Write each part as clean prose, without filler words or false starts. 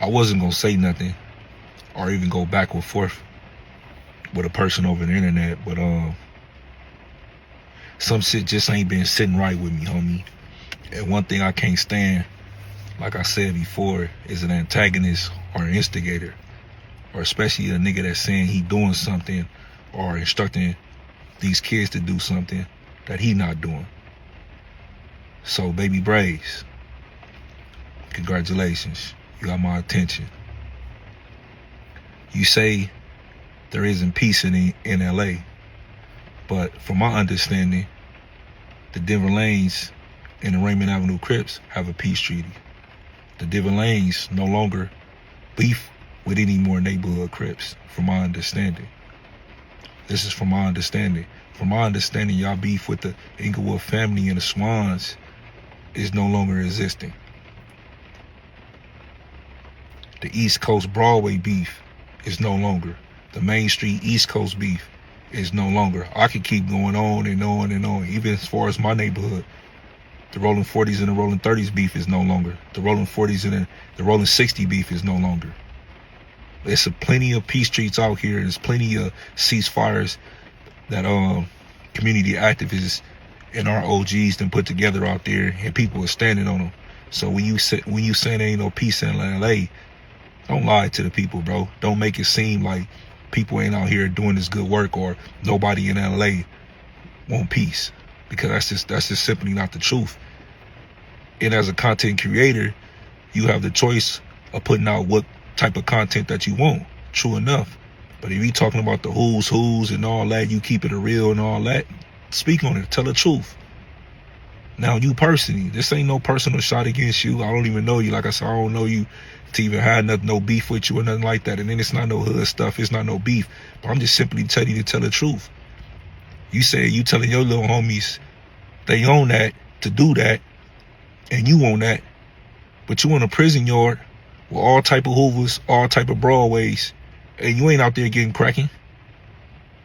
I wasn't gonna say nothing or even go back and forth with a person over the internet, but some shit just ain't been sitting right with me, homie. And one thing I can't stand, like I said before, is an antagonist or an instigator, or especially a nigga that's saying he doing something or instructing these kids to do something that he not doing. So, baby Braze, congratulations. You got my attention. You say there isn't peace in LA, but from my understanding, the Denver Lanes and the Raymond Avenue Crips have a peace treaty. The Denver Lanes no longer beef with any more neighborhood Crips, from my understanding. This is from my understanding. From my understanding, y'all beef with the Inglewood family and the Swans is no longer existing. The East Coast Broadway beef is no longer. The Main Street East Coast beef is no longer. I could keep going on and on and on. Even as far as my neighborhood, the Rolling 40s and the Rolling 30s beef is no longer. The Rolling 40s and the Rolling 60 beef is no longer. There's plenty of peace treats out here. There's plenty of ceasefires that community activists and our OGs then put together out there, and people are standing on them. So when you say there ain't no peace in LA, don't lie to the people, bro. Don't make it seem like people ain't out here doing this good work or nobody in LA want peace, because that's just simply not the truth. And as a content creator, you have the choice of putting out what type of content that you want. True enough. But if you talking about the who's and all that, you keep it real and all that, speak on it. Tell the truth. Now, you personally, this ain't no personal shot against you. I don't even know you. Like I said, I don't know you to even have nothing, no beef with you or nothing like that. And then it's not no hood stuff. It's not no beef. But I'm just simply telling you to tell the truth. You say you telling your little homies they own that to do that, and you own that, but you in a prison yard with all type of Hoovers, all type of Broadways, and you ain't out there getting cracking.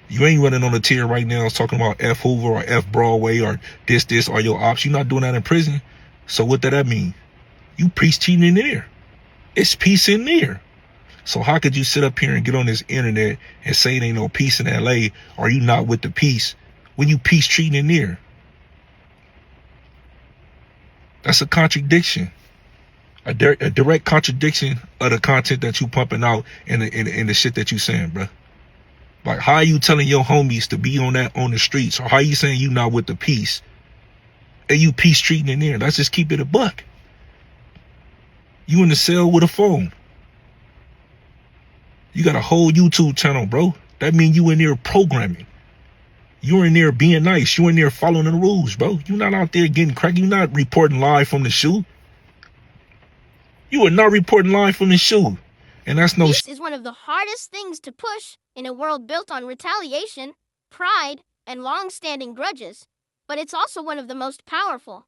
You ain't running on the tier right now talking about F Hoover or F Broadway or this, or your ops. You're not doing that in prison. So what does that mean? You peace cheating in there. It's peace in there. So how could you sit up here and get on this internet and say it ain't no peace in LA, or you not with the peace, when you peace treating in there? That's a contradiction. A direct contradiction of the content that you pumping out and the shit that you saying, bro. Like, how are you telling your homies to be on the streets? Or how are you saying you not with the peace and you peace treating in there? Let's just keep it a buck. You in the cell with a phone. You got a whole YouTube channel, bro. That means you in there programming. You in there being nice. You in there following the rules, bro. You not out there getting cracked. You not reporting live from the shoe. You are not reporting live from the shoe. And that's no Peace is one of the hardest things to push in a world built on retaliation, pride, and long-standing grudges. But it's also one of the most powerful.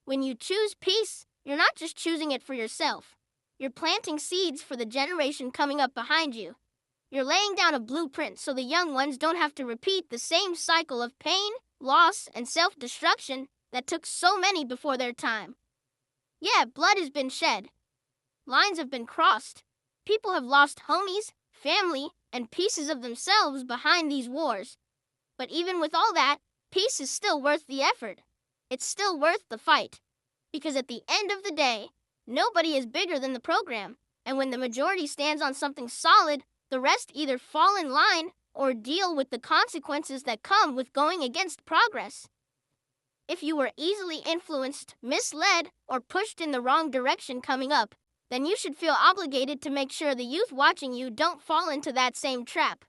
When you choose peace, you're not just choosing it for yourself. You're planting seeds for the generation coming up behind you. You're laying down a blueprint so the young ones don't have to repeat the same cycle of pain, loss, and self-destruction that took so many before their time. Yeah, blood has been shed. Lines have been crossed. People have lost homies, family, and pieces of themselves behind these wars. But even with all that, peace is still worth the effort. It's still worth the fight. Because at the end of the day, nobody is bigger than the program. And when the majority stands on something solid, the rest either fall in line or deal with the consequences that come with going against progress. If you were easily influenced, misled, or pushed in the wrong direction coming up, then you should feel obligated to make sure the youth watching you don't fall into that same trap.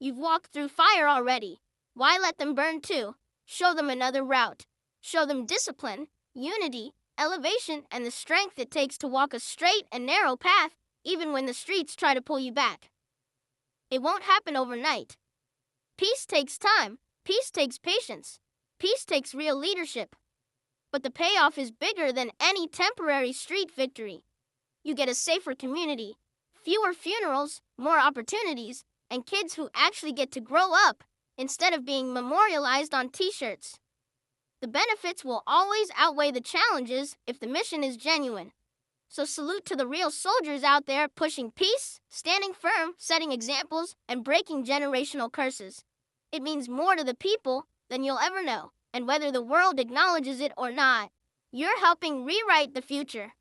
You've walked through fire already. Why let them burn too? Show them another route. Show them discipline, unity, elevation, and the strength it takes to walk a straight and narrow path, even when the streets try to pull you back. It won't happen overnight. Peace takes time. Peace takes patience. Peace takes real leadership. But the payoff is bigger than any temporary street victory. You get a safer community, fewer funerals, more opportunities, and kids who actually get to grow up instead of being memorialized on t-shirts. The benefits will always outweigh the challenges if the mission is genuine. So salute to the real soldiers out there pushing peace, standing firm, setting examples, and breaking generational curses. It means more to the people than you'll ever know. And whether the world acknowledges it or not, you're helping rewrite the future.